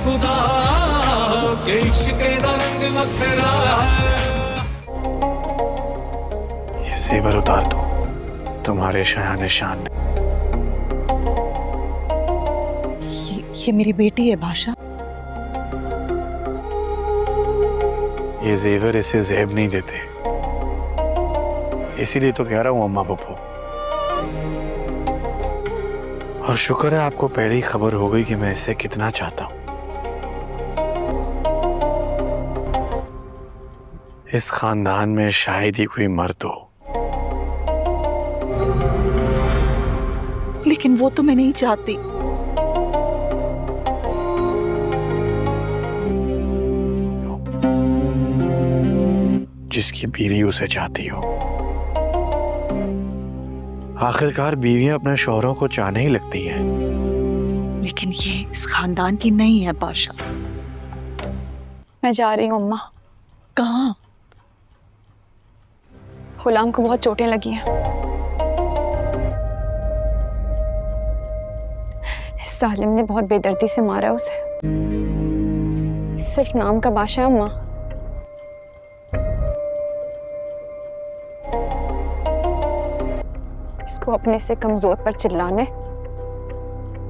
खुदा के इश्क दा रंग वखरा है। ये जेवर उतार दो, तुम्हारे शान शान ने। ये मेरी बेटी है भाषा। ये जेवर इसे जेब नहीं देते, इसीलिए तो कह रहा हूं अम्मा पप्पू। और शुक्र है आपको पहले ही खबर हो गई कि मैं इसे कितना चाहता हूं। इस खानदान में शायद ही कोई मर्द हो। लेकिन वो तो मैं नहीं चाहती। जिसकी बीवी उसे चाहती हो। आखिरकार बीवियां अपने शौहरों को चाहने ही लगती हैं। लेकिन ये इस खानदान की नहीं है पाशा। मैं जा रही हूँ अम्मा। कहाँ? गुलाम को बहुत चोटें लगी हैं। इस जालिम ने बहुत बेदर्दी से मारा उसे। सिर्फ नाम का बादशाह है अम्मा। इसको अपने से कमजोर पर चिल्लाने,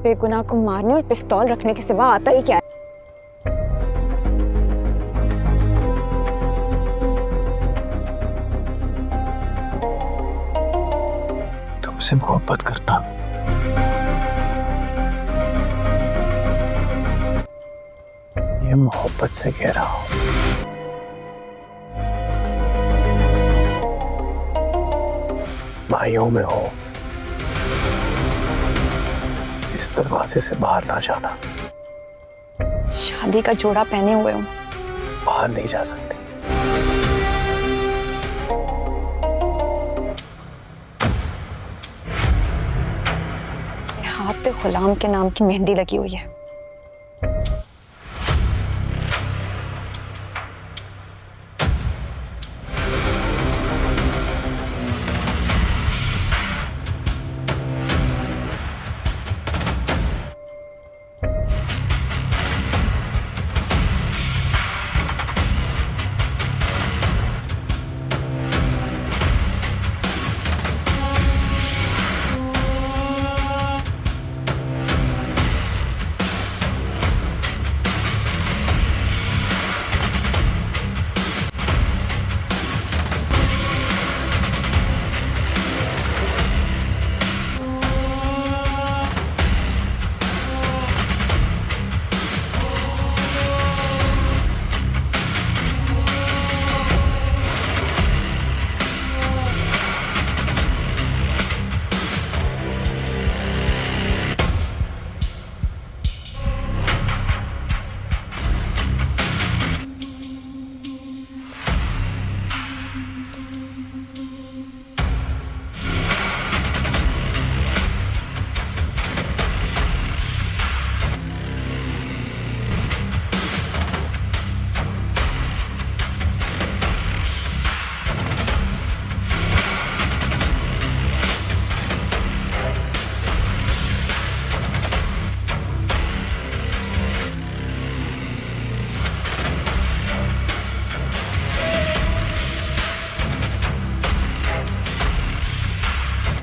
बेगुनाह को मारने और पिस्तौल रखने के सिवा आता ही क्या है? तुमसे मोहब्बत करना ये मोहब्बत से कह रहा हूं। भाइयों में हो, इस दरवाजे से बाहर ना जाना। शादी का जोड़ा पहने हुए हूँ, बाहर नहीं जा सकती। हाथ पे गुलाम के नाम की मेहंदी लगी हुई है।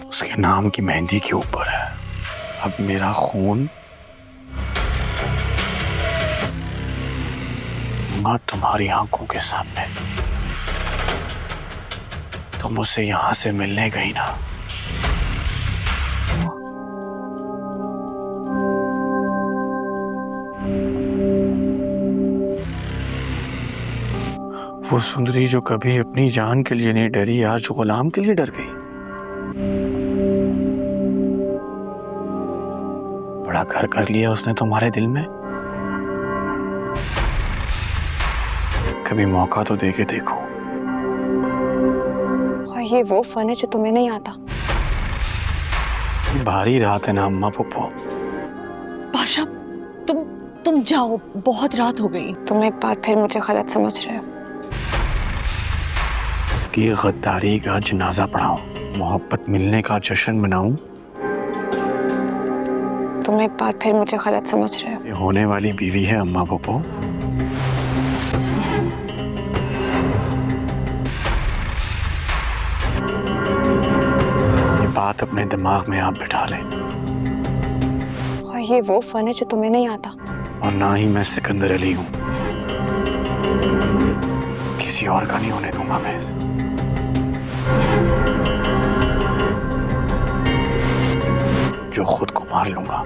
उसके नाम की मेहंदी के ऊपर है। अब मेरा खून तुम्हारी आंखों के सामने। तुम उसे यहां से मिलने गई ना, वो सुंदरी जो कभी अपनी जान के लिए नहीं डरी, आज गुलाम के लिए डर गई। बड़ा घर कर लिया उसने तुम्हारे दिल में। कभी मौका तो दे के देखो। और ये वो फन है जो तुम्हें नहीं आता। भारी रात है ना अम्मा पुप्पो। पाशा, तुम जाओ, बहुत रात हो गई। तुम एक बार फिर मुझे गलत समझ रहे हो। उसकी गद्दारी का जनाजा पढ़ाऊं, मोहब्बत मिलने का जश्न मनाऊं, तुम एक बार फिर मुझे गलत समझ रहे हो। ये होने वाली बीवी है अम्मा पप्पो। ये बात अपने दिमाग में आप बिठा लें। और ये वो फन है जो तुम्हें नहीं आता। और ना ही मैं सिकंदर अली हूं। किसी और का नहीं होने दूंगा मैं इसे। जो खुद को मार लूंगा।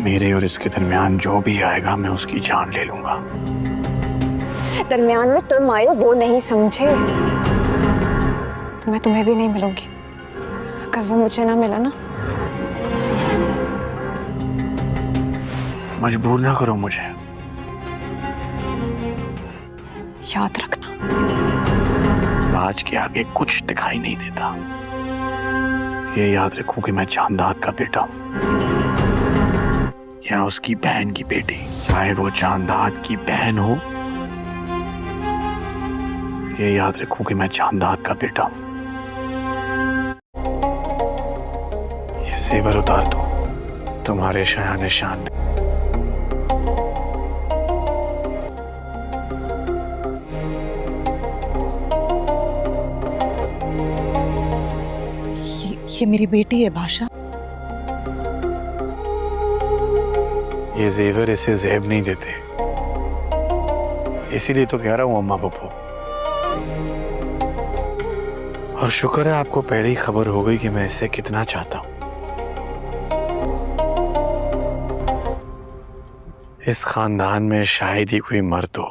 मेरे और इसके दरमियान जो भी आएगा मैं उसकी जान ले लूंगा। दरमियान में तुम आए वो नहीं समझे, तो मैं तुम्हें भी नहीं मिलूंगी। अगर वो मुझे ना मिला ना। मजबूर ना करो मुझे। याद रखना, आज के आगे कुछ दिखाई नहीं देता। ये याद रखूं कि मैं चांदाद का बेटा हूं या उसकी बहन की बेटी। चाहे वो चांदाद की बहन हो, ये याद रखूं कि मैं चांदाद का बेटा हूं। ये जेवर उतार दो, तुम्हारे शान शान ने। ये मेरी बेटी है भाषा। ये जेवर इसे जेब नहीं देते, इसीलिए तो कह रहा हूं अम्मा पप्पू। और शुक्र है आपको पहले ही खबर हो गई कि मैं इसे कितना चाहता हूं। इस खानदान में शायद ही कोई मर्द हो।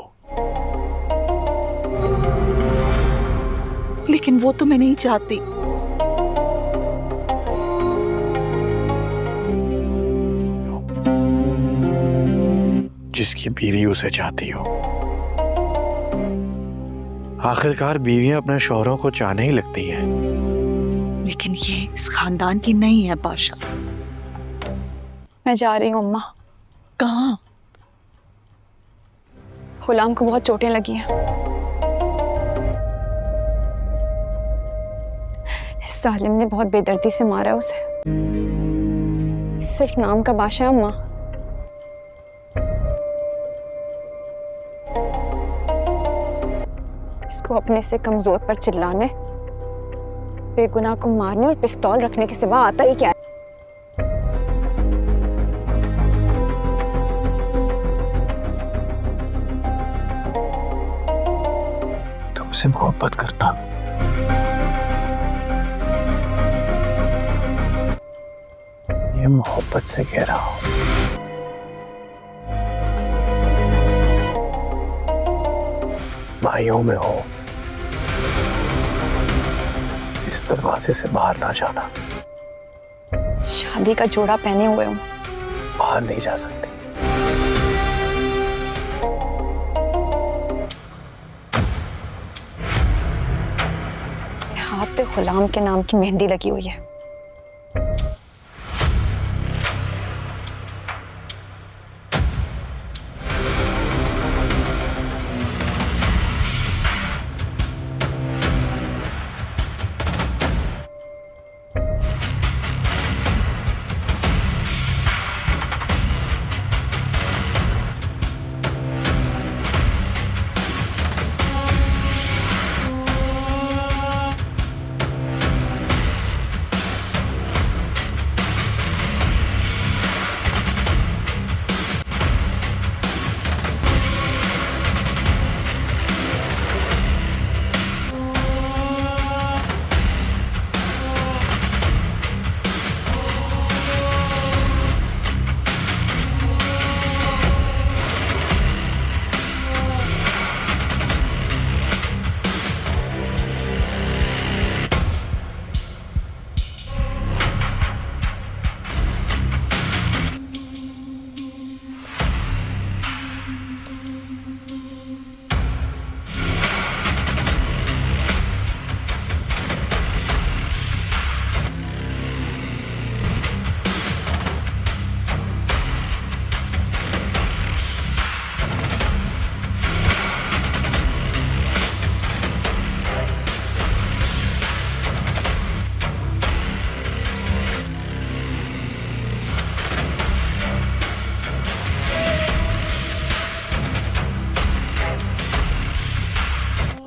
लेकिन वो तो मैं नहीं चाहती। जिसकी बीवी उसे चाहती हो। आखिरकार बीवियां अपने शौहरों को चाहने ही लगती हैं। लेकिन ये इस खानदान की नहीं है भाषा। मैं जा रही हूँ अम्मा। कहाँ? गुलाम को बहुत चोटें लगी हैं। इस जालिम ने बहुत बेदर्दी से मारा है उसे। सिर्फ नाम का बादशाह है अम्मा। इसको अपने से कमजोर पर चिल्लाने, बेगुनाह को मारने और पिस्तौल रखने के सिवा आता ही क्या है? तुमसे मोहब्बत करना ये मोहब्बत से कह रहा हूं। भाइयों में हो, इस दरवाजे से बाहर ना जाना। शादी का जोड़ा पहने हुए हूँ, बाहर नहीं जा सकती। हाथ पे गुलाम के नाम की मेहंदी लगी हुई है।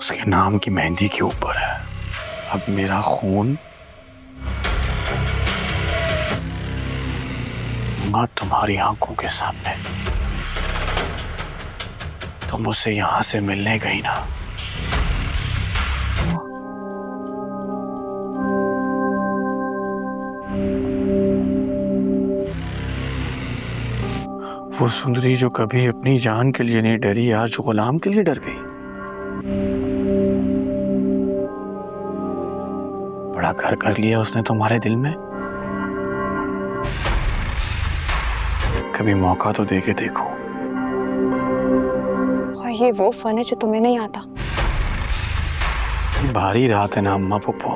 उसके नाम की मेहंदी के ऊपर है। अब मेरा खून दूंगा तुम्हारी आंखों के सामने। तुम उसे यहां से मिलने गई ना, वो सुंदरी जो कभी अपनी जान के लिए नहीं डरी, आज गुलाम के लिए डर गई। बड़ा घर कर लिया उसने तुम्हारे दिल में। कभी मौका तो दे के देखो। और ये वो फन है जो तुम्हें नहीं आता। भारी रात है ना अम्मा पुप्पो।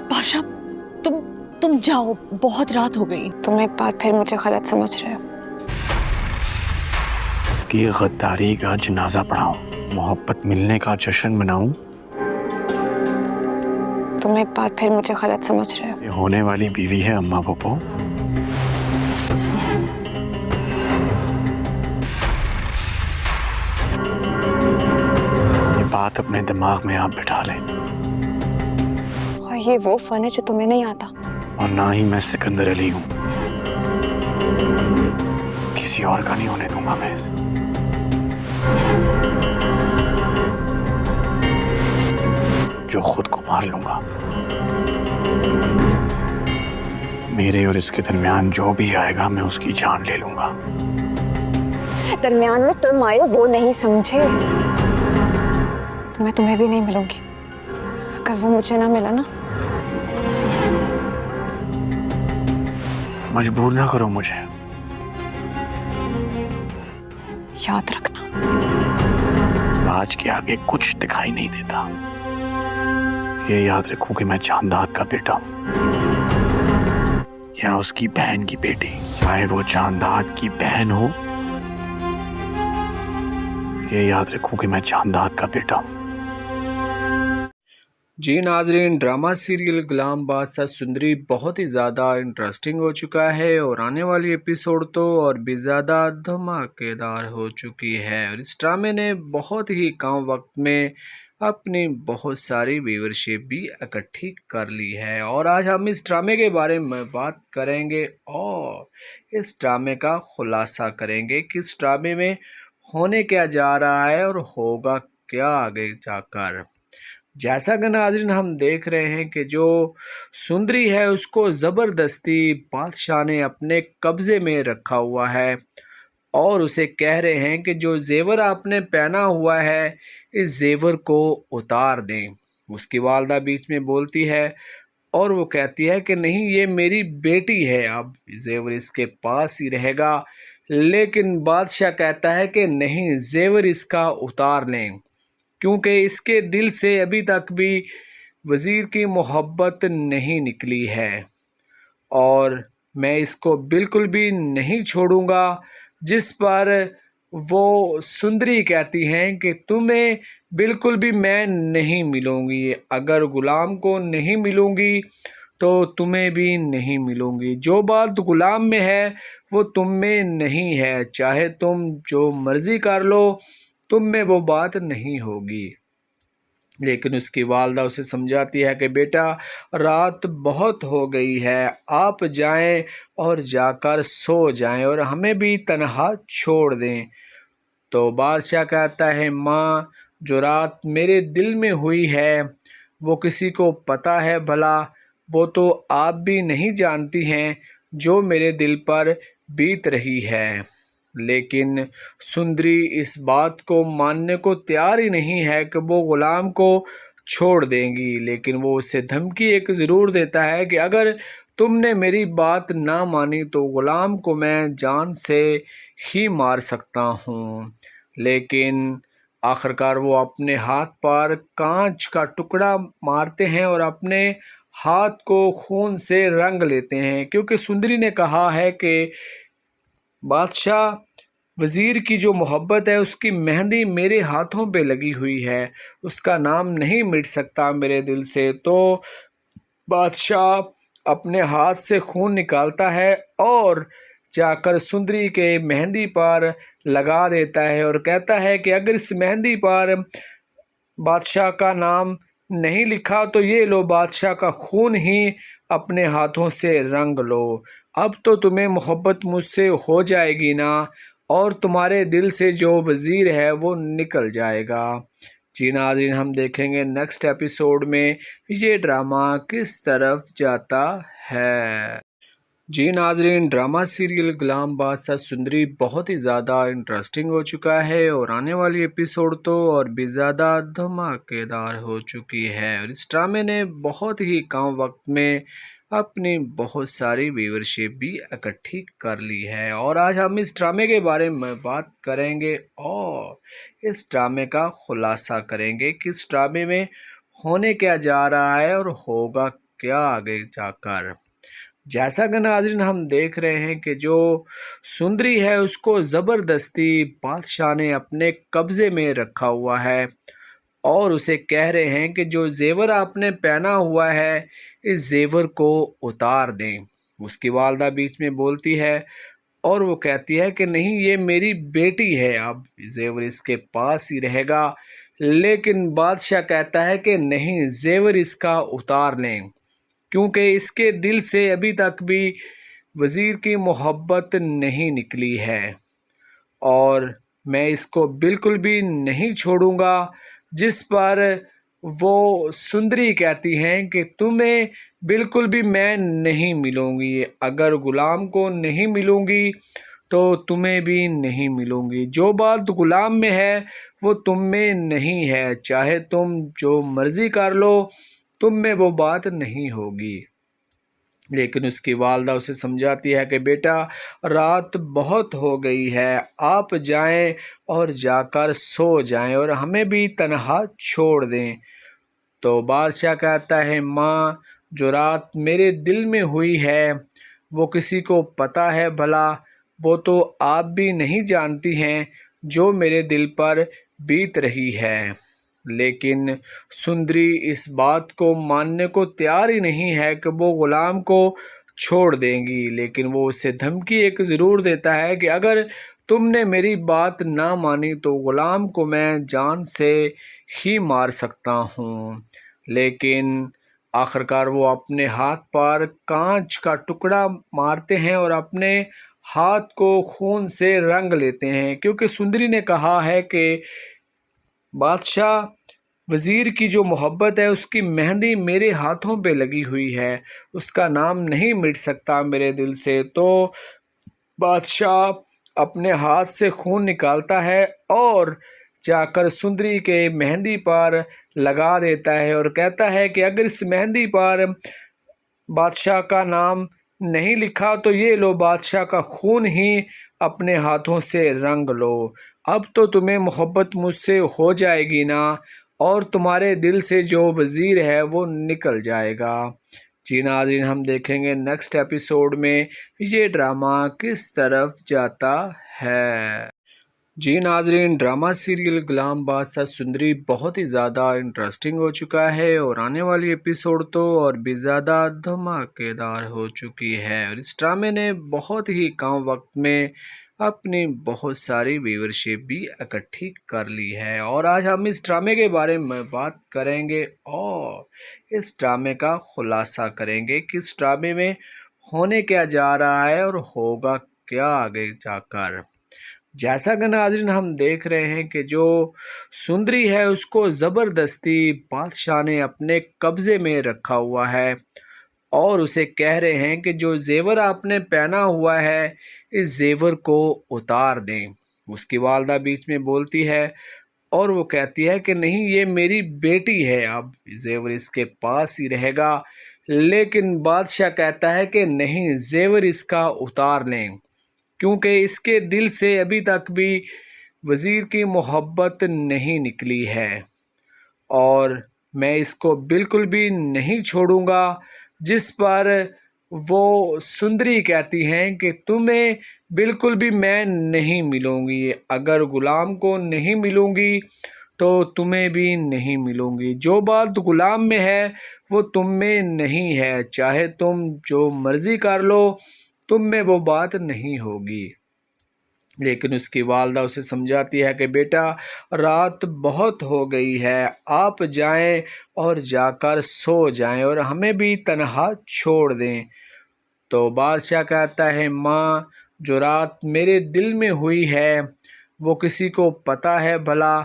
बादशाह, तुम जाओ, बहुत रात हो गई। तुम एक बार फिर मुझे गलत समझ रहे हो। उसकी गद्दारी का जनाजा पढ़ाऊं, मोहब्बत मिलने का जश्न मनाऊं। तुम एक बार फिर मुझे गलत समझ रहे हो। ये होने वाली बीवी है अम्मा पुप्पो। ये बात अपने दिमाग में आप बिठा लें। और ये वो फन है जो तुम्हें नहीं आता। और ना ही मैं सिकंदर अली हूं। किसी और का नहीं होने दूंगा मैं इसे। जो खुद को मार लूंगा। मेरे और इसके दरमियान जो भी आएगा मैं उसकी जान ले लूंगा। दरमियान में तुम आए वो नहीं समझे। तो मैं तुम्हें भी नहीं मिलूंगी। अगर वो मुझे ना मिला ना। मजबूर ना करो मुझे। याद रखना, आज के आगे कुछ दिखाई नहीं देता। ये याद रखूं कि मैं चांदाद का बेटा हूं या उसकी बहन की बेटी। चाहे वो चांदाद की बहन हो, ये याद रखूं कि मैं चांदाद का बेटा हूं। जी नाजरीन, ड्रामा सीरियल गुलाम बादशाह सुंदरी बहुत ही ज़्यादा इंटरेस्टिंग हो चुका है और आने वाली एपिसोड तो और भी ज़्यादा धमाकेदार हो चुकी है। और इस ड्रामे ने बहुत ही कम वक्त में अपनी बहुत सारी व्यूअरशिप भी इकट्ठी कर ली है। और आज हम इस ड्रामे के बारे में बात करेंगे और इस ड्रामे का खुलासा करेंगे कि इस ड्रामे में होने क्या जा रहा है और होगा क्या आगे जाकर। जैसा कि नाज़रीन हम देख रहे हैं कि जो सुंदरी है उसको ज़बरदस्ती बादशाह ने अपने कब्ज़े में रखा हुआ है और उसे कह रहे हैं कि जो जेवर आपने पहना हुआ है इस जेवर को उतार दें। उसकी वालदा बीच में बोलती है और वो कहती है कि नहीं, ये मेरी बेटी है, अब जेवर इसके पास ही रहेगा। लेकिन बादशाह कहता है कि नहीं, जेवर इसका उतार लें, क्योंकि इसके दिल से अभी तक भी वज़ीर की मोहब्बत नहीं निकली है और मैं इसको बिल्कुल भी नहीं छोड़ूंगा। जिस पर वो सुंदरी कहती हैं कि तुम्हें बिल्कुल भी मैं नहीं मिलूंगी। अगर गुलाम को नहीं मिलूंगी तो तुम्हें भी नहीं मिलूंगी। जो बात गुलाम में है वो तुम में नहीं है। चाहे तुम जो मर्ज़ी कर लो, तुम में वो बात नहीं होगी। लेकिन उसकी वालदा उसे समझाती है कि बेटा, रात बहुत हो गई है, आप जाएं और जाकर सो जाएं और हमें भी तन्हा छोड़ दें। तो बादशाह कहता है, माँ, जो रात मेरे दिल में हुई है वो किसी को पता है भला? वो तो आप भी नहीं जानती हैं जो मेरे दिल पर बीत रही है। लेकिन सुंदरी इस बात को मानने को तैयार ही नहीं है कि वो गुलाम को छोड़ देंगी। लेकिन वो उससे धमकी एक ज़रूर देता है कि अगर तुमने मेरी बात ना मानी तो गुलाम को मैं जान से ही मार सकता हूँ। लेकिन आखिरकार वो अपने हाथ पर कांच का टुकड़ा मारते हैं और अपने हाथ को खून से रंग लेते हैं, क्योंकि सुंदरी ने कहा है कि बादशाह वज़ीर की जो मोहब्बत है उसकी मेहंदी मेरे हाथों पे लगी हुई है, उसका नाम नहीं मिट सकता मेरे दिल से। तो बादशाह अपने हाथ से खून निकालता है और जाकर सुंदरी के मेहंदी पर लगा देता है और कहता है कि अगर इस मेहंदी पर बादशाह का नाम नहीं लिखा तो ये लो बादशाह का खून ही अपने हाथों से रंग लो। अब तो तुम्हें मोहब्बत मुझसे हो जाएगी ना, और तुम्हारे दिल से जो वज़ीर है वो निकल जाएगा। जी नाज़रीन, हम देखेंगे नेक्स्ट एपिसोड में ये ड्रामा किस तरफ जाता है। जी नाज़रीन, ड्रामा सीरियल गुलाम बादशाह सुंदरी बहुत ही ज़्यादा इंटरेस्टिंग हो चुका है और आने वाली एपिसोड तो और भी ज़्यादा धमाकेदार हो चुकी है। और इस ड्रामे ने बहुत ही कम वक्त में अपनी बहुत सारी व्यूअरशिप भी इकट्ठी कर ली है। और आज हम इस ड्रामे के बारे में बात करेंगे और इस ड्रामे का खुलासा करेंगे कि इस ड्रामे में होने क्या जा रहा है और होगा क्या आगे जाकर। जैसा कि नाज़रीन हम देख रहे हैं कि जो सुंदरी है उसको ज़बरदस्ती बादशाह ने अपने कब्ज़े में रखा हुआ है और उसे कह रहे हैं कि जो जेवर आपने पहना हुआ है इस जेवर को उतार दें। उसकी वालदा बीच में बोलती है और वो कहती है कि नहीं, ये मेरी बेटी है, अब जेवर इसके पास ही रहेगा। लेकिन बादशाह कहता है कि नहीं, जेवर इसका उतार लें, क्योंकि इसके दिल से अभी तक भी वज़ीर की मोहब्बत नहीं निकली है और मैं इसको बिल्कुल भी नहीं छोड़ूंगा। जिस पर वो सुंदरी कहती हैं कि तुम्हें बिल्कुल भी मैं नहीं मिलूंगी, अगर गुलाम को नहीं मिलूंगी तो तुम्हें भी नहीं मिलूंगी। जो बात गुलाम में है वो तुम में नहीं है, चाहे तुम जो मर्ज़ी कर लो, तुम में वो बात नहीं होगी। लेकिन उसकी वालदा उसे समझाती है कि बेटा, रात बहुत हो गई है, आप जाएं और जाकर सो जाएं और हमें भी तन्हा छोड़ दें। तो बादशाह कहता है, माँ, जो रात मेरे दिल में हुई है वो किसी को पता है भला? वो तो आप भी नहीं जानती हैं जो मेरे दिल पर बीत रही है। लेकिन सुंदरी इस बात को मानने को तैयार ही नहीं है कि वो गुलाम को छोड़ देंगी। लेकिन वो उसे धमकी एक ज़रूर देता है कि अगर तुमने मेरी बात ना मानी तो गुलाम को मैं जान से ही मार सकता हूँ। लेकिन आखिरकार वो अपने हाथ पर कांच का टुकड़ा मारते हैं और अपने हाथ को खून से रंग लेते हैं, क्योंकि सुंदरी ने कहा है कि बादशाह वज़ीर की जो मोहब्बत है उसकी मेहंदी मेरे हाथों पे लगी हुई है, उसका नाम नहीं मिट सकता मेरे दिल से। तो बादशाह अपने हाथ से खून निकालता है और जाकर सुंदरी के मेहंदी पर लगा देता है और कहता है कि अगर इस मेहंदी पर बादशाह का नाम नहीं लिखा तो ये लो बादशाह का खून ही अपने हाथों से रंग लो। अब तो तुम्हें मोहब्बत मुझसे हो जाएगी ना, और तुम्हारे दिल से जो वज़ीर है वो निकल जाएगा। जी नाज़रीन, हम देखेंगे नेक्स्ट एपिसोड में ये ड्रामा किस तरफ जाता है। जी नाज़रीन, ड्रामा सीरियल गुलाम बादशाह सुंदरी बहुत ही ज़्यादा इंटरेस्टिंग हो चुका है और आने वाली एपिसोड तो और भी ज़्यादा धमाकेदार हो चुकी है। और इस ड्रामे ने बहुत ही कम वक्त में अपनी बहुत सारी व्यूअरशिप भी इकट्ठी कर ली है। और आज हम इस ड्रामे के बारे में बात करेंगे और इस ड्रामे का खुलासा करेंगे कि इस ड्रामे में होने क्या जा रहा है और होगा क्या आगे जाकर। जैसा कि नाज़रीन हम देख रहे हैं कि जो सुंदरी है उसको ज़बरदस्ती बादशाह ने अपने कब्ज़े में रखा हुआ है और उसे कह रहे हैं कि जो जेवर आपने पहना हुआ है इस जेवर को उतार दें। उसकी वालदा बीच में बोलती है और वो कहती है कि नहीं, ये मेरी बेटी है, अब जेवर इसके पास ही रहेगा। लेकिन बादशाह कहता है कि नहीं, जेवर इसका उतार लें, क्योंकि इसके दिल से अभी तक भी वज़ीर की मोहब्बत नहीं निकली है और मैं इसको बिल्कुल भी नहीं छोड़ूंगा। जिस पर वो सुंदरी कहती हैं कि तुम्हें बिल्कुल भी मैं नहीं मिलूंगी, अगर गुलाम को नहीं मिलूंगी तो तुम्हें भी नहीं मिलूंगी। जो बात गुलाम में है वो तुम में नहीं है, चाहे तुम जो मर्ज़ी कर लो, तुम में वो बात नहीं होगी। लेकिन उसकी वालदा उसे समझाती है कि बेटा रात बहुत हो गई है, आप जाएं और जाकर सो जाएं और हमें भी तन्हा छोड़ दें। तो बादशाह कहता है माँ, जो रात मेरे दिल में हुई है वो किसी को पता है भला?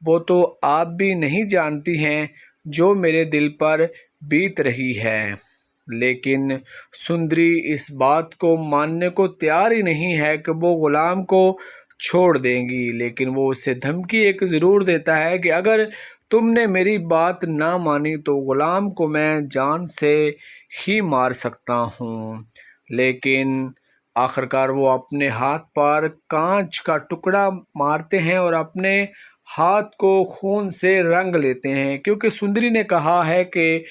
वो तो आप भी नहीं जानती हैं जो मेरे दिल पर बीत रही है। लेकिन सुंदरी इस बात को मानने को तैयार ही नहीं है कि वो गुलाम को छोड़ देंगी, लेकिन वो उसे धमकी एक ज़रूर देता है कि अगर तुमने मेरी बात ना मानी तो गुलाम को मैं जान से ही मार सकता हूँ। लेकिन आखिरकार वो अपने हाथ पर कांच का टुकड़ा मारते हैं और अपने हाथ को खून से रंग लेते हैं, क्योंकि सुंदरी ने कहा है कि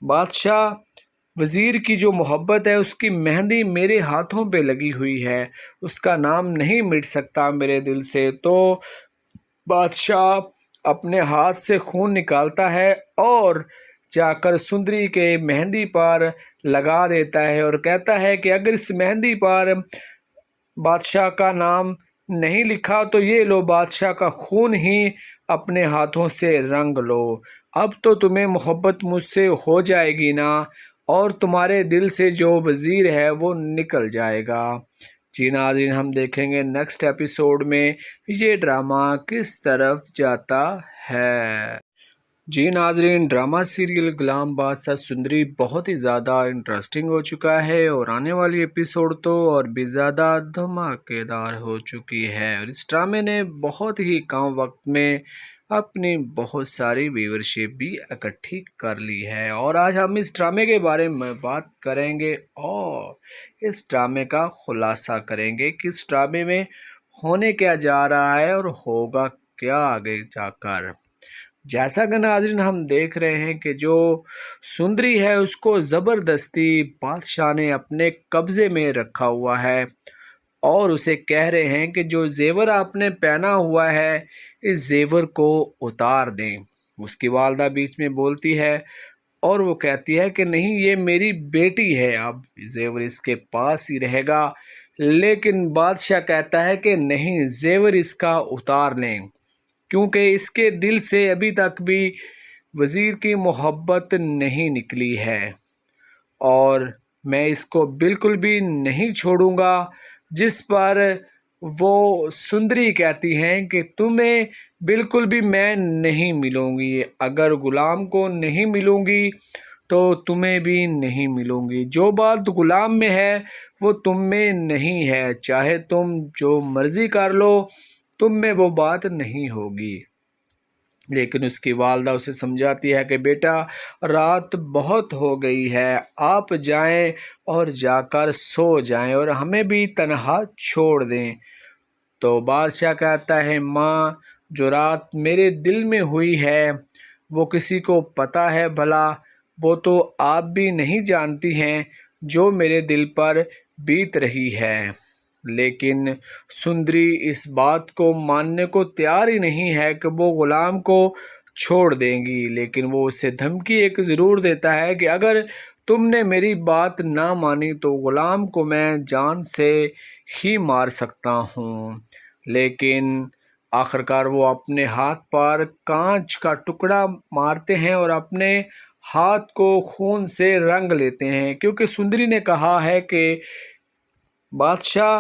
बादशाह वज़ीर की जो मोहब्बत है उसकी मेहंदी मेरे हाथों पे लगी हुई है, उसका नाम नहीं मिट सकता मेरे दिल से। तो बादशाह अपने हाथ से खून निकालता है और जाकर सुंदरी के मेहंदी पर लगा देता है और कहता है कि अगर इस मेहंदी पर बादशाह का नाम नहीं लिखा तो ये लो बादशाह का खून ही अपने हाथों से रंग लो। अब तो तुम्हें मोहब्बत मुझसे हो जाएगी ना, और तुम्हारे दिल से जो वज़ीर है वो निकल जाएगा। जी नाज़रीन, हम देखेंगे नेक्स्ट एपिसोड में ये ड्रामा किस तरफ जाता है। जी नाज़रीन, ड्रामा सीरियल गुलाम बादशाह सुंदरी बहुत ही ज़्यादा इंटरेस्टिंग हो चुका है और आने वाली एपिसोड तो और भी ज़्यादा धमाकेदार हो चुकी है। और इस ड्रामे ने बहुत ही कम वक्त में अपनी बहुत सारी व्यूअरशिप भी इकट्ठी कर ली है। और आज हम इस ड्रामे के बारे में बात करेंगे और इस ड्रामे का खुलासा करेंगे कि इस ड्रामे में होने क्या जा रहा है और होगा क्या आगे जाकर। जैसा कि नाज़रीन हम देख रहे हैं कि जो सुंदरी है उसको ज़बरदस्ती बादशाह ने अपने कब्ज़े में रखा हुआ है और उसे कह रहे हैं कि जो जेवर आपने पहना हुआ है इस जेवर को उतार दें। उसकी वालदा बीच में बोलती है और वो कहती है कि नहीं, ये मेरी बेटी है, अब जेवर इसके पास ही रहेगा। लेकिन बादशाह कहता है कि नहीं, जेवर इसका उतार लें, क्योंकि इसके दिल से अभी तक भी वज़ीर की मोहब्बत नहीं निकली है और मैं इसको बिल्कुल भी नहीं छोड़ूंगा। जिस पर वो सुंदरी कहती हैं कि तुम्हें बिल्कुल भी मैं नहीं मिलूँगी, अगर गुलाम को नहीं मिलूँगी तो तुम्हें भी नहीं मिलूँगी। जो बात गुलाम में है वो तुम में नहीं है, चाहे तुम जो मर्ज़ी कर लो, तुम में वो बात नहीं होगी। लेकिन उसकी वालदा उसे समझाती है कि बेटा रात बहुत हो गई है, आप जाएं और जाकर सो जाएं और हमें भी तन्हा छोड़ दें। तो बादशाह कहता है माँ, जो रात मेरे दिल में हुई है वो किसी को पता है भला? वो तो आप भी नहीं जानती हैं जो मेरे दिल पर बीत रही है। लेकिन सुंदरी इस बात को मानने को तैयार ही नहीं है कि वो गुलाम को छोड़ देंगी, लेकिन वो उसे धमकी एक ज़रूर देता है कि अगर तुमने मेरी बात ना मानी तो गुलाम को मैं जान से ही मार सकता हूँ। लेकिन आखिरकार वो अपने हाथ पर कांच का टुकड़ा मारते हैं और अपने हाथ को खून से रंग लेते हैं, क्योंकि सुंदरी ने कहा है कि बादशाह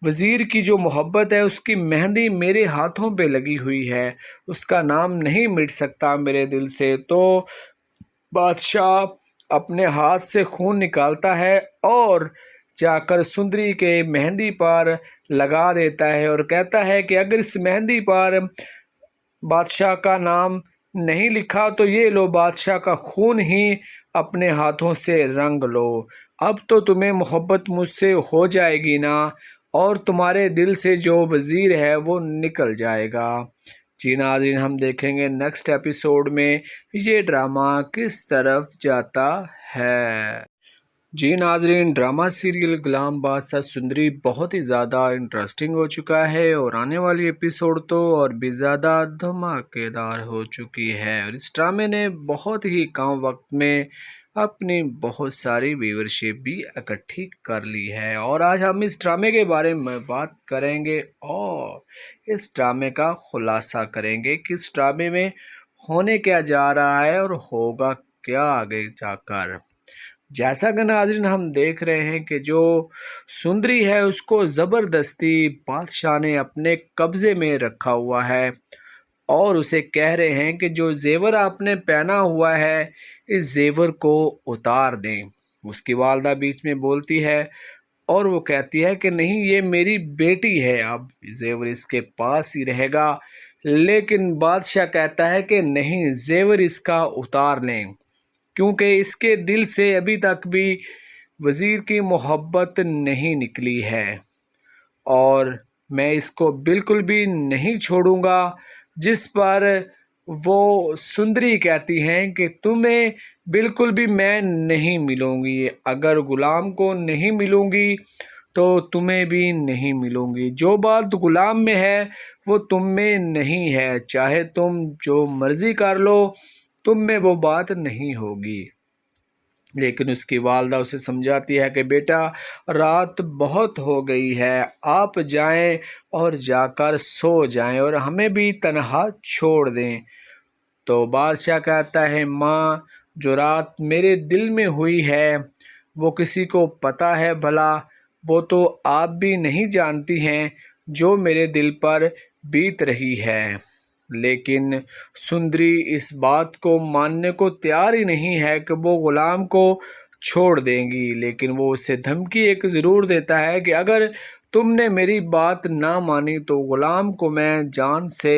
वज़ीर की जो मोहब्बत है उसकी मेहंदी मेरे हाथों पे लगी हुई है, उसका नाम नहीं मिट सकता मेरे दिल से। तो बादशाह अपने हाथ से खून निकालता है और जाकर सुंदरी के मेहंदी पर लगा देता है और कहता है कि अगर इस मेहंदी पर बादशाह का नाम नहीं लिखा तो ये लो बादशाह का खून ही अपने हाथों से रंग लो। अब तो तुम्हें मोहब्बत मुझसे हो जाएगी ना, और तुम्हारे दिल से जो वज़ीर है वो निकल जाएगा। जी नाज़रीन, हम देखेंगे नेक्स्ट एपिसोड में ये ड्रामा किस तरफ जाता है। जी नाज़रीन, ड्रामा सीरियल गुलाम बादशाह सुंदरी बहुत ही ज़्यादा इंटरेस्टिंग हो चुका है और आने वाली एपिसोड तो और भी ज़्यादा धमाकेदार हो चुकी है। और इस ड्रामे ने बहुत ही कम वक्त में अपनी बहुत सारी व्यूअरशिप भी इकट्ठी कर ली है। और आज हम इस ड्रामे के बारे में बात करेंगे और इस ड्रामे का खुलासा करेंगे कि इस ड्रामे में होने क्या जा रहा है और होगा क्या आगे जाकर। जैसा कि नाज़रीन हम देख रहे हैं कि जो सुंदरी है उसको ज़बरदस्ती बादशाह ने अपने कब्ज़े में रखा हुआ है और उसे कह रहे हैं कि जो जेवर आपने पहना हुआ है इस जेवर को उतार दें। उसकी वालदा बीच में बोलती है और वो कहती है कि नहीं, ये मेरी बेटी है, अब जेवर इसके पास ही रहेगा। लेकिन बादशाह कहता है कि नहीं, जेवर इसका उतार लें, क्योंकि इसके दिल से अभी तक भी वज़ीर की मोहब्बत नहीं निकली है और मैं इसको बिल्कुल भी नहीं छोड़ूंगा। जिस पर वो सुंदरी कहती हैं कि तुम्हें बिल्कुल भी मैं नहीं मिलूंगी, अगर गुलाम को नहीं मिलूंगी तो तुम्हें भी नहीं मिलूंगी। जो बात गुलाम में है वो तुम में नहीं है, चाहे तुम जो मर्ज़ी कर लो, तुम में वो बात नहीं होगी। लेकिन उसकी वालदा उसे समझाती है कि बेटा, रात बहुत हो गई है, आप जाएं और जाकर सो जाएं और हमें भी तन्हा छोड़ दें। तो बादशाह कहता है, माँ, जो रात मेरे दिल में हुई है वो किसी को पता है भला? वो तो आप भी नहीं जानती हैं जो मेरे दिल पर बीत रही है। लेकिन सुंदरी इस बात को मानने को तैयार ही नहीं है कि वो गुलाम को छोड़ देंगी। लेकिन वो उसे धमकी एक ज़रूर देता है कि अगर तुमने मेरी बात ना मानी तो गुलाम को मैं जान से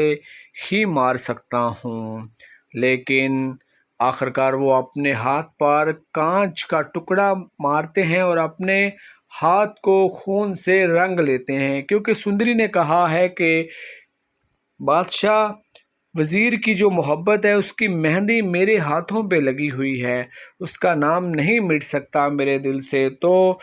ही मार सकता हूँ। लेकिन आखिरकार वो अपने हाथ पर कांच का टुकड़ा मारते हैं और अपने हाथ को खून से रंग लेते हैं, क्योंकि सुंदरी ने कहा है कि बादशाह, वज़ीर की जो मोहब्बत है उसकी मेहंदी मेरे हाथों पे लगी हुई है, उसका नाम नहीं मिट सकता मेरे दिल से। तो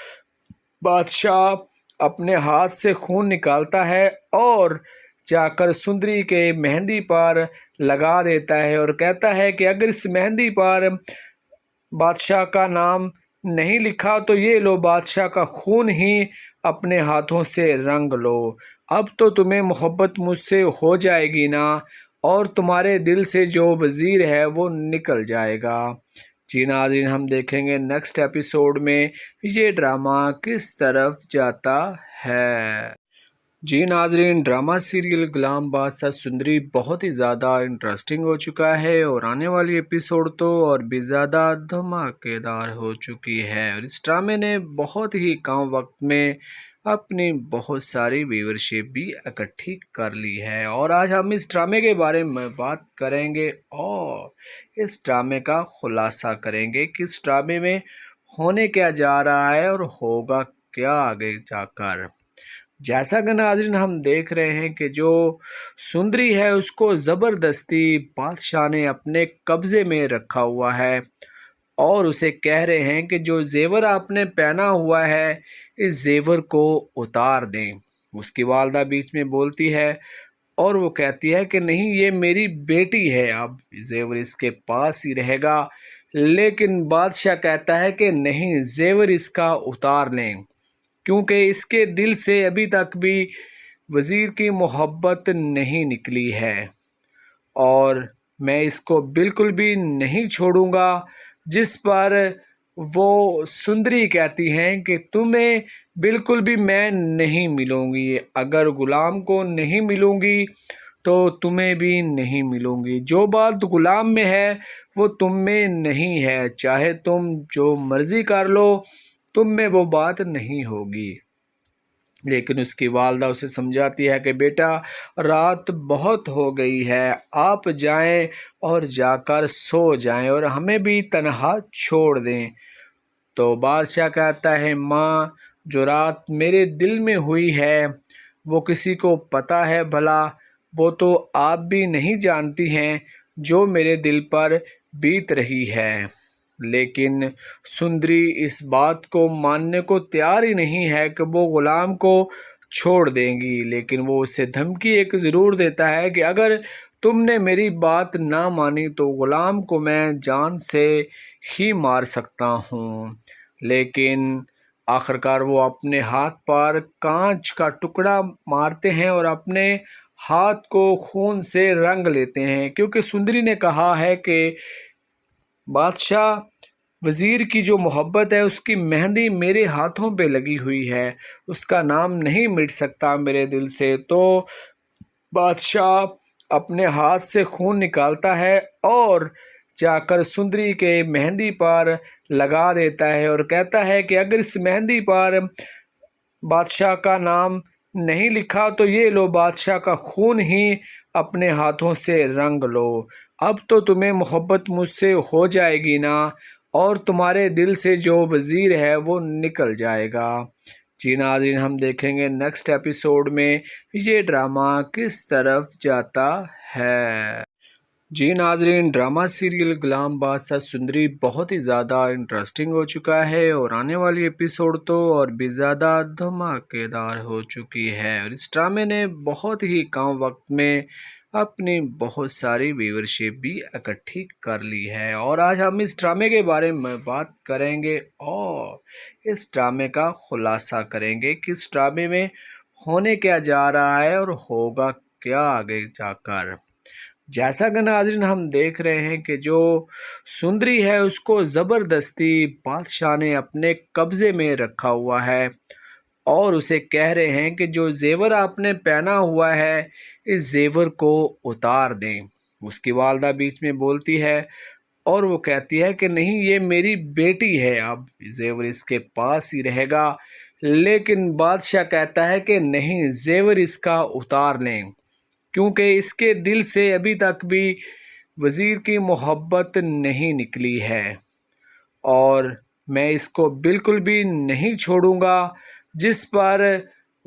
बादशाह अपने हाथ से खून निकालता है और जाकर सुंदरी के मेहंदी पर लगा देता है और कहता है कि अगर इस मेहंदी पर बादशाह का नाम नहीं लिखा तो ये लो, बादशाह का खून ही अपने हाथों से रंग लो। अब तो तुम्हें मोहब्बत मुझसे हो जाएगी ना, और तुम्हारे दिल से जो वज़ीर है वो निकल जाएगा। जी नाज़रीन, हम देखेंगे नेक्स्ट एपिसोड में ये ड्रामा किस तरफ जाता है। जी नाज़रीन, ड्रामा सीरियल गुलाम बादशाह सुंदरी बहुत ही ज़्यादा इंटरेस्टिंग हो चुका है और आने वाली एपिसोड तो और भी ज़्यादा धमाकेदार हो चुकी है। और इस ड्रामे ने बहुत ही कम वक्त में अपनी बहुत सारी व्यूअरशिप भी इकट्ठी कर ली है। और आज हम इस ड्रामे के बारे में बात करेंगे और इस ड्रामे का खुलासा करेंगे कि इस ड्रामे में होने क्या जा रहा है और होगा क्या आगे जाकर। जैसा कि नाज़रीन हम देख रहे हैं कि जो सुंदरी है उसको ज़बरदस्ती बादशाह ने अपने कब्ज़े में रखा हुआ है और उसे कह रहे हैं कि जो जेवर आपने पहना हुआ है इस जेवर को उतार दें। उसकी वालदा बीच में बोलती है और वो कहती है कि नहीं, ये मेरी बेटी है, अब जेवर इसके पास ही रहेगा। लेकिन बादशाह कहता है कि नहीं, जेवर इसका उतार लें, क्योंकि इसके दिल से अभी तक भी वज़ीर की मोहब्बत नहीं निकली है और मैं इसको बिल्कुल भी नहीं छोड़ूंगा। जिस पर वो सुंदरी कहती हैं कि तुम्हें बिल्कुल भी मैं नहीं मिलूंगी, अगर गुलाम को नहीं मिलूंगी तो तुम्हें भी नहीं मिलूंगी। जो बात गुलाम में है वो तुम में नहीं है, चाहे तुम जो मर्ज़ी कर लो, तुम में वो बात नहीं होगी। लेकिन उसकी वालदा उसे समझाती है कि बेटा, रात बहुत हो गई है, आप जाएं और जाकर सो जाएं और हमें भी तन्हा छोड़ दें। तो बादशाह कहता है, माँ, जो रात मेरे दिल में हुई है वो किसी को पता है भला? वो तो आप भी नहीं जानती हैं जो मेरे दिल पर बीत रही है। लेकिन सुंदरी इस बात को मानने को तैयार ही नहीं है कि वो गुलाम को छोड़ देंगी। लेकिन वो उसे धमकी एक ज़रूर देता है कि अगर तुमने मेरी बात ना मानी तो गुलाम को मैं जान से ही मार सकता हूँ। लेकिन आखिरकार वो अपने हाथ पर कांच का टुकड़ा मारते हैं और अपने हाथ को खून से रंग लेते हैं, क्योंकि सुंदरी ने कहा है कि बादशाह वज़ीर की जो मोहब्बत है उसकी मेहंदी मेरे हाथों पे लगी हुई है, उसका नाम नहीं मिट सकता मेरे दिल से। तो बादशाह अपने हाथ से खून निकालता है और जाकर सुंदरी के मेहंदी पर लगा देता है और कहता है कि अगर इस मेहंदी पर बादशाह का नाम नहीं लिखा तो ये लो बादशाह का खून ही अपने हाथों से रंग लो। अब तो तुम्हें मोहब्बत मुझसे हो जाएगी ना, और तुम्हारे दिल से जो वज़ीर है वो निकल जाएगा। जी नाज़रीन, हम देखेंगे नेक्स्ट एपिसोड में ये ड्रामा किस तरफ जाता है। जी नाज़रीन, ड्रामा सीरियल गुलाम बादशाह सुंदरी बहुत ही ज़्यादा इंटरेस्टिंग हो चुका है और आने वाली एपिसोड तो और भी ज़्यादा धमाकेदार हो चुकी है। और इस ड्रामे ने बहुत ही कम वक्त में अपनी बहुत सारी व्यूअरशिप भी इकट्ठी कर ली है। और आज हम इस ड्रामे के बारे में बात करेंगे और इस ड्रामे का खुलासा करेंगे कि इस ड्रामे में होने क्या जा रहा है और होगा क्या आगे जाकर। जैसा कि नाज़रीन हम देख रहे हैं कि जो सुंदरी है उसको ज़बरदस्ती बादशाह ने अपने कब्ज़े में रखा हुआ है और उसे कह रहे हैं कि जो जेवर आपने पहना हुआ है इस जेवर को उतार दें। उसकी वालदा बीच में बोलती है और वो कहती है कि नहीं, ये मेरी बेटी है, अब जेवर इसके पास ही रहेगा। लेकिन बादशाह कहता है कि नहीं, जेवर इसका उतार लें, क्योंकि इसके दिल से अभी तक भी वज़ीर की मोहब्बत नहीं निकली है और मैं इसको बिल्कुल भी नहीं छोड़ूंगा। जिस पर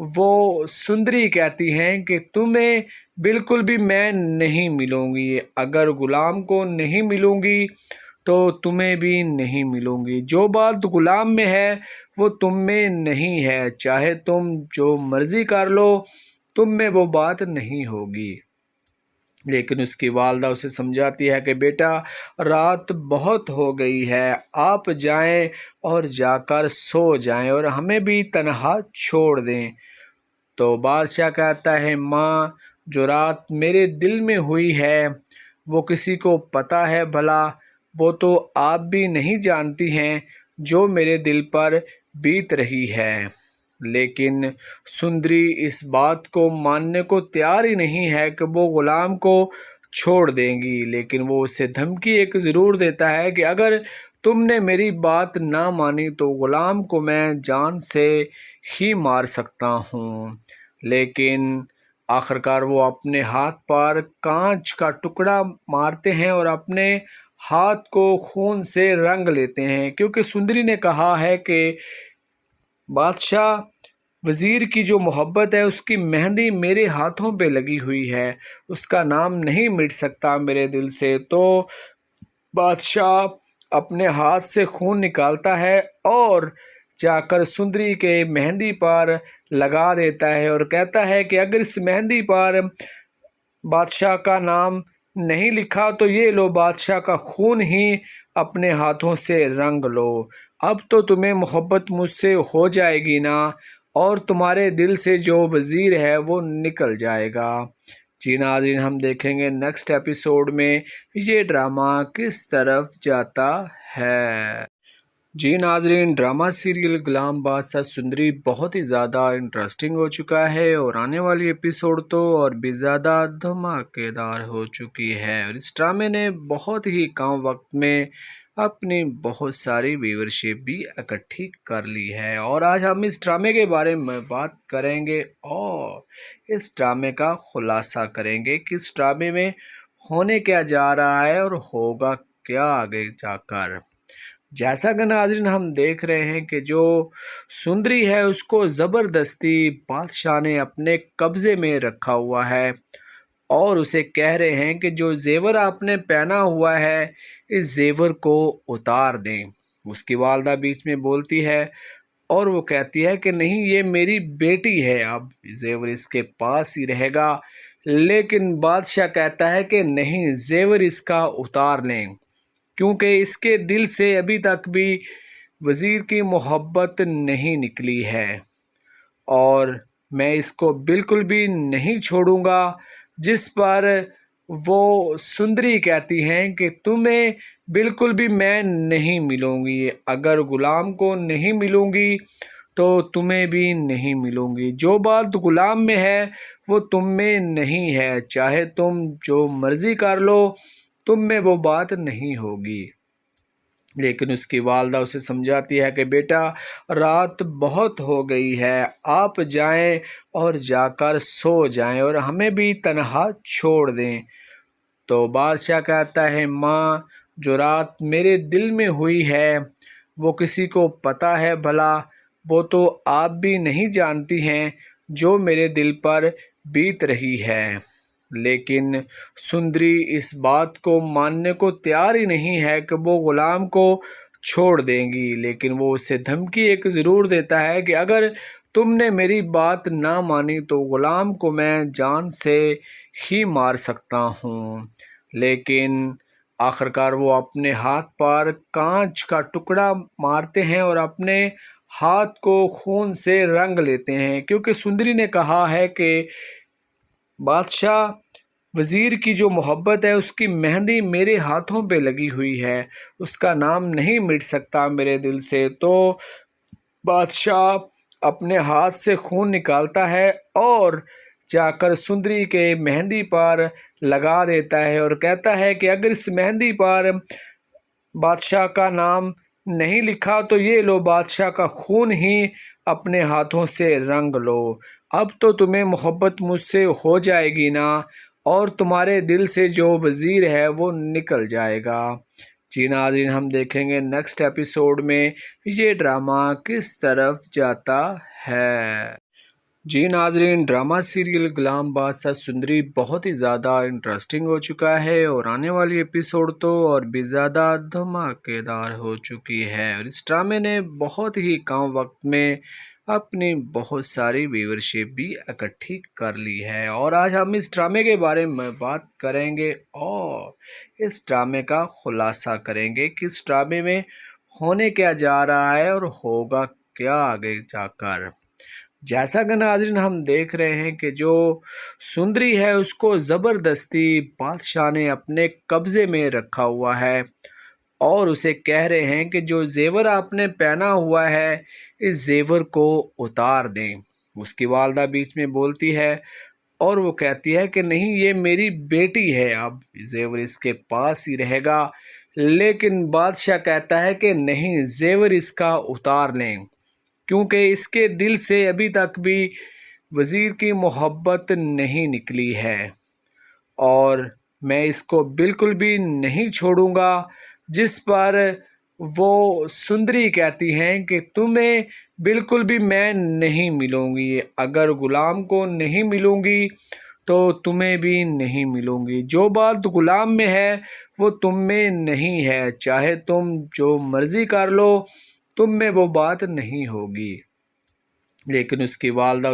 वो सुंदरी कहती हैं कि तुम्हें बिल्कुल भी मैं नहीं मिलूंगी, अगर गुलाम को नहीं मिलूंगी तो तुम्हें भी नहीं मिलूंगी। जो बात गुलाम में है वो तुम में नहीं है, चाहे तुम जो मर्ज़ी कर लो, तुम में वो बात नहीं होगी। लेकिन उसकी वालदा उसे समझाती है कि बेटा, रात बहुत हो गई है, आप जाएं और जाकर सो जाएं और हमें भी तन्हा छोड़ दें। तो बादशाह कहता है, माँ, जो रात मेरे दिल में हुई है वो किसी को पता है भला? वो तो आप भी नहीं जानती हैं जो मेरे दिल पर बीत रही है। लेकिन सुंदरी इस बात को मानने को तैयार ही नहीं है कि वो गुलाम को छोड़ देंगी। लेकिन वो उसे धमकी एक ज़रूर देता है कि अगर तुमने मेरी बात ना मानी तो गुलाम को मैं जान से ही मार सकता हूँ। लेकिन आखिरकार वो अपने हाथ पर कांच का टुकड़ा मारते हैं और अपने हाथ को खून से रंग लेते हैं, क्योंकि सुंदरी ने कहा है कि बादशाह वज़ीर की जो मोहब्बत है उसकी मेहंदी मेरे हाथों पे लगी हुई है, उसका नाम नहीं मिट सकता मेरे दिल से। तो बादशाह अपने हाथ से खून निकालता है और जाकर सुंदरी के मेहंदी पर लगा देता है और कहता है कि अगर इस मेहंदी पर बादशाह का नाम नहीं लिखा तो ये लो बादशाह का खून ही अपने हाथों से रंग लो। अब तो तुम्हें मोहब्बत मुझसे हो जाएगी ना, और तुम्हारे दिल से जो वज़ीर है वो निकल जाएगा। जी नाज़रीन, हम देखेंगे नेक्स्ट एपिसोड में ये ड्रामा किस तरफ जाता है। जी नाज़रीन, ड्रामा सीरियल गुलाम बादशाह सुंदरी बहुत ही ज़्यादा इंटरेस्टिंग हो चुका है और आने वाली एपिसोड तो और भी ज़्यादा धमाकेदार हो चुकी है। और इस ड्रामे ने बहुत ही कम वक्त में अपनी बहुत सारी व्यूअरशिप भी इकट्ठी कर ली है। और आज हम इस ड्रामे के बारे में बात करेंगे और इस ड्रामे का खुलासा करेंगे कि इस ड्रामे में होने क्या जा रहा है और होगा क्या आगे जाकर। जैसा कि नाज़रीन हम देख रहे हैं कि जो सुंदरी है उसको ज़बरदस्ती बादशाह ने अपने कब्ज़े में रखा हुआ है और उसे कह रहे हैं कि जो जेवर आपने पहना हुआ है इस जेवर को उतार दें। उसकी वालदा बीच में बोलती है और वो कहती है कि नहीं, ये मेरी बेटी है, अब जेवर इसके पास ही रहेगा। लेकिन बादशाह कहता है कि नहीं, जेवर इसका उतार लें, क्योंकि इसके दिल से अभी तक भी वज़ीर की मोहब्बत नहीं निकली है और मैं इसको बिल्कुल भी नहीं छोड़ूंगा। जिस पर वो सुंदरी कहती हैं कि तुम्हें बिल्कुल भी मैं नहीं मिलूँगी, अगर ग़ुलाम को नहीं मिलूँगी तो तुम्हें भी नहीं मिलूँगी। जो बात ग़ुलाम में है वो तुम में नहीं है, चाहे तुम जो मर्ज़ी कर लो, तुम में वो बात नहीं होगी। लेकिन उसकी वालदा उसे समझाती है कि बेटा, रात बहुत हो गई है, आप जाएं और जाकर सो जाएं और हमें भी तन्हा छोड़ दें। तो बादशाह कहता है, माँ, जो रात मेरे दिल में हुई है वो किसी को पता है भला? वो तो आप भी नहीं जानती हैं जो मेरे दिल पर बीत रही है। लेकिन सुंदरी इस बात को मानने को तैयार ही नहीं है कि वो ग़ुलाम को छोड़ देंगी, लेकिन वो उसे धमकी एक ज़रूर देता है कि अगर तुमने मेरी बात ना मानी तो ग़ुलाम को मैं जान से ही मार सकता हूँ। लेकिन आखिरकार वो अपने हाथ पर कांच का टुकड़ा मारते हैं और अपने हाथ को खून से रंग लेते हैं, क्योंकि सुंदरी ने कहा है कि बादशाह, वज़ीर की जो मोहब्बत है उसकी मेहंदी मेरे हाथों पे लगी हुई है, उसका नाम नहीं मिट सकता मेरे दिल से। तो बादशाह अपने हाथ से खून निकालता है और जाकर सुंदरी के मेहंदी पर लगा देता है और कहता है कि अगर इस मेहंदी पर बादशाह का नाम नहीं लिखा तो ये लो, बादशाह का खून ही अपने हाथों से रंग लो। अब तो तुम्हें मोहब्बत मुझसे हो जाएगी ना, और तुम्हारे दिल से जो वज़ीर है वो निकल जाएगा। जी नाज़रीन, हम देखेंगे नेक्स्ट एपिसोड में ये ड्रामा किस तरफ जाता है। जी नाज़रीन, ड्रामा सीरियल ग़ुलाम बादशाह सुंदरी बहुत ही ज़्यादा इंटरेस्टिंग हो चुका है और आने वाली एपिसोड तो और भी ज़्यादा धमाकेदार हो चुकी है और इस ड्रामे ने बहुत ही कम वक्त में अपनी बहुत सारी व्यूअरशिप भी इकट्ठी कर ली है। और आज हम इस ड्रामे के बारे में बात करेंगे और इस ड्रामे का खुलासा करेंगे कि इस ड्रामे में होने क्या जा रहा है और होगा क्या आगे जाकर। जैसा कि नाज़रीन हम देख रहे हैं कि जो सुंदरी है उसको ज़बरदस्ती बादशाह ने अपने कब्ज़े में रखा हुआ है और उसे कह रहे हैं कि जो जेवर आपने पहना हुआ है इस जेवर को उतार दें। उसकी वालदा बीच में बोलती है और वो कहती है कि नहीं, ये मेरी बेटी है, अब जेवर इसके पास ही रहेगा। लेकिन बादशाह कहता है कि नहीं, जेवर इसका उतार लें, क्योंकि इसके दिल से अभी तक भी वज़ीर की मोहब्बत नहीं निकली है और मैं इसको बिल्कुल भी नहीं छोड़ूंगा। जिस पर वो सुंदरी कहती हैं कि तुम्हें बिल्कुल भी मैं नहीं मिलूँगी, अगर ग़ुलाम को नहीं मिलूँगी तो तुम्हें भी नहीं मिलूँगी। जो बात ग़ुलाम में है वो तुम में नहीं है, चाहे तुम जो मर्ज़ी कर लो, तुम में वो बात नहीं होगी। लेकिन उसकी वालदा